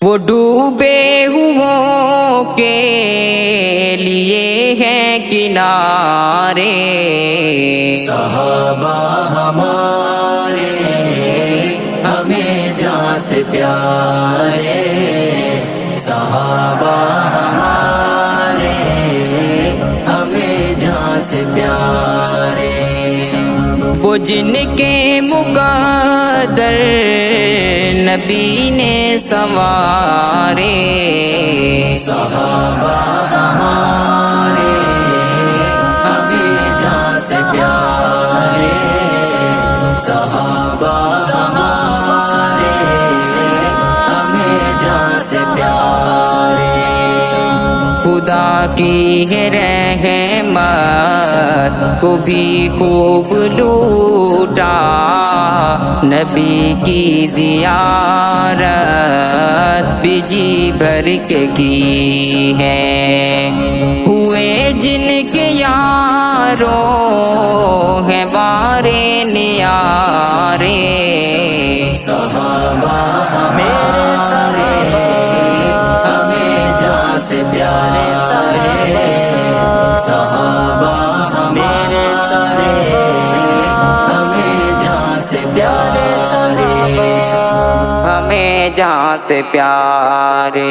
وہ ڈوبے ہووں کے لیے ہیں کنارے، صحابہ ہمارے ہمیں جان سے پیارے، صحابہ ہمارے ہمیں جان سے پیارے، وہ جن کے مقدر نبی نے سنوارے، صحابہ ہمارے ہمیں جان سے پیارے، صحابہ ہمارے ہمیں جان سے پیارے، خدا کی ہے رحمت کو بھی خوب لوٹا، نبی کی زیارت بھی جی بھر کے کی ہے، ہوئے جن کے یاروں ہیں بارے نیارے، صحابہ ہمارے ہمیں جان سے پیارے، صحابہ ہمارے ہمیں جان سے پیارے، ہمیں جہاں سے پیارے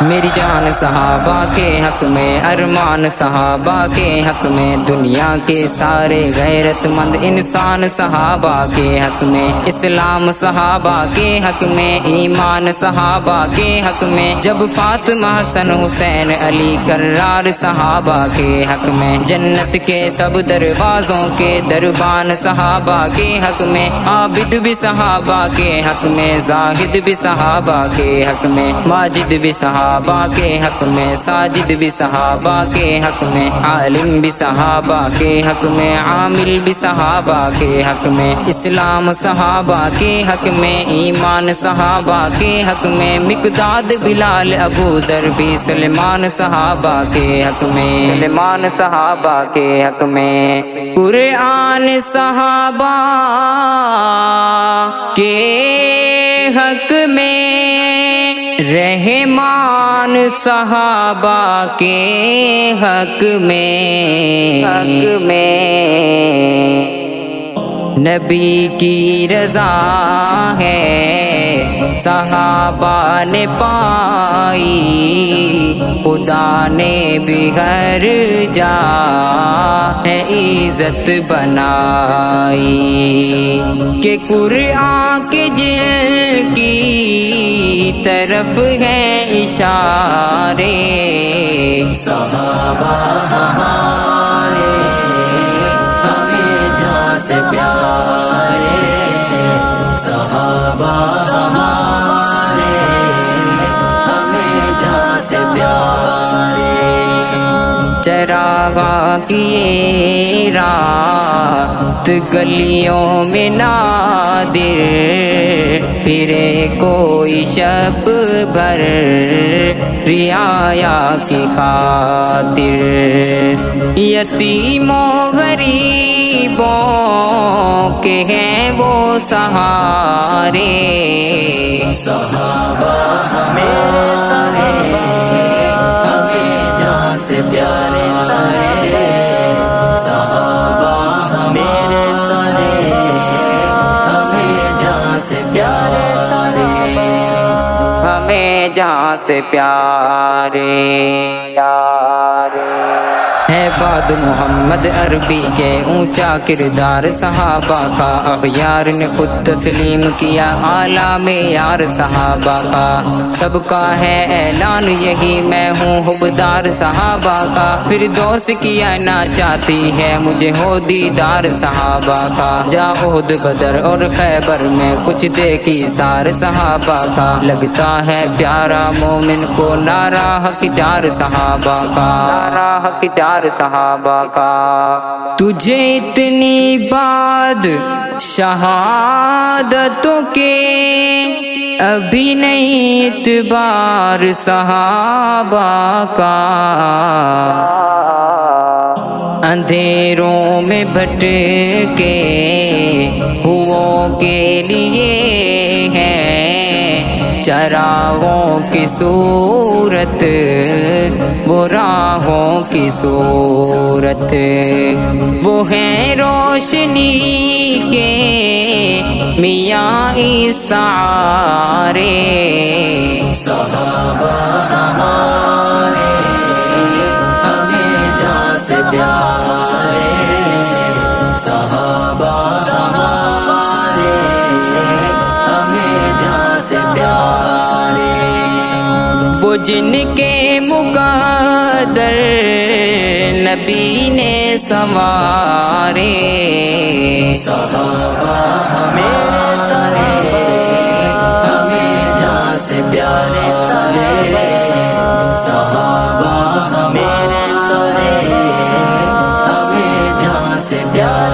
میری جان صحابہ کے حق میں، ارمان صحابہ کے حق میں، دنیا کے سارے غیرت مند انسان صحابہ کے حق میں، اسلام صحابہ کے حق میں، ایمان صحابہ کے حق میں، جب فاطمہ حسن حسین علی کرار صحابہ کے حق میں، جنت کے سب دروازوں کے دربان صحابہ کے حق میں، عابد بھی صحابہ کے حق میں، زاہد بھی صحابہ کے حق میں، ماجد بھی صحابہ کے حق میں، ساجد بھی صحابہ کے حق میں، عالم بھی صحابہ کے حق میں، عامل بھی صحابہ کے حق میں، اسلام صحابہ کے حق میں، ایمان صحابہ کے حق میں، مقداد بلال ابو ذر بھی سلمان صحابہ کے حق میں، سلمان صحابہ کے حق میں، قرآن صحابہ کے حق میں، رحمان صحابہ کے حق میں، نبی کی رضا ہے صحابہ نے پائی، خدا نے بھی ہر جا ہے عزت بنائی، کہ قرآن کے جن کی طرف ہے اشارے، صحابہ ہمارے ہمیں جان سے پیارے، صحابہ ہمارے ہمیں جان سے پیارے، چراغاں کی رات گلیوں میں نادر، پھرے کوئی شب بھر رعایا کی خاطر، یتیموں غریبوں کے ہیں وہ سہارے، صحابہ ہمارے ہمیں جان سے پیارے، صحابہ ہمارے ہمیں جان سے پیارے، ہمیں جہاں سے پیارے ہے بعد محمد عربی کے اونچا کردار صحابہ کا، اغیار نے خود تسلیم کیا اعلیٰ معیار صحابہ کا، سب کا ہے اعلان یہی میں ہوں حبدار صحابہ کا، فردوس کیا نہ چاہتی ہے مجھے ہو دیدار صحابہ کا، جا احد بدر اور خیبر میں کچھ دیکھی سار صحابہ کا، لگتا ہے پیارا مومن کو نعرہ حقدار صحابہ کا، نعرہ حقدار صحابہ کا، تجھے اتنی بعد شہادتوں کے ابھی نہیں اعتبار صحابہ کا، اندھیروں میں بھٹکے ہووں کے لیے ہے چراغوں کی صورت وہ راہوں کی صورت وہ ہیں روشنی کے میاں سارے صحابہ ہمارے ہمیں جان سے پیارے صحابہ ہمارے ہمیں جان سے پیارے وہ جن کے مقدر نبی نے سنوارے صحابہ ہمیں جان سے پیارے صحابہ ہمیں جان سے پیارے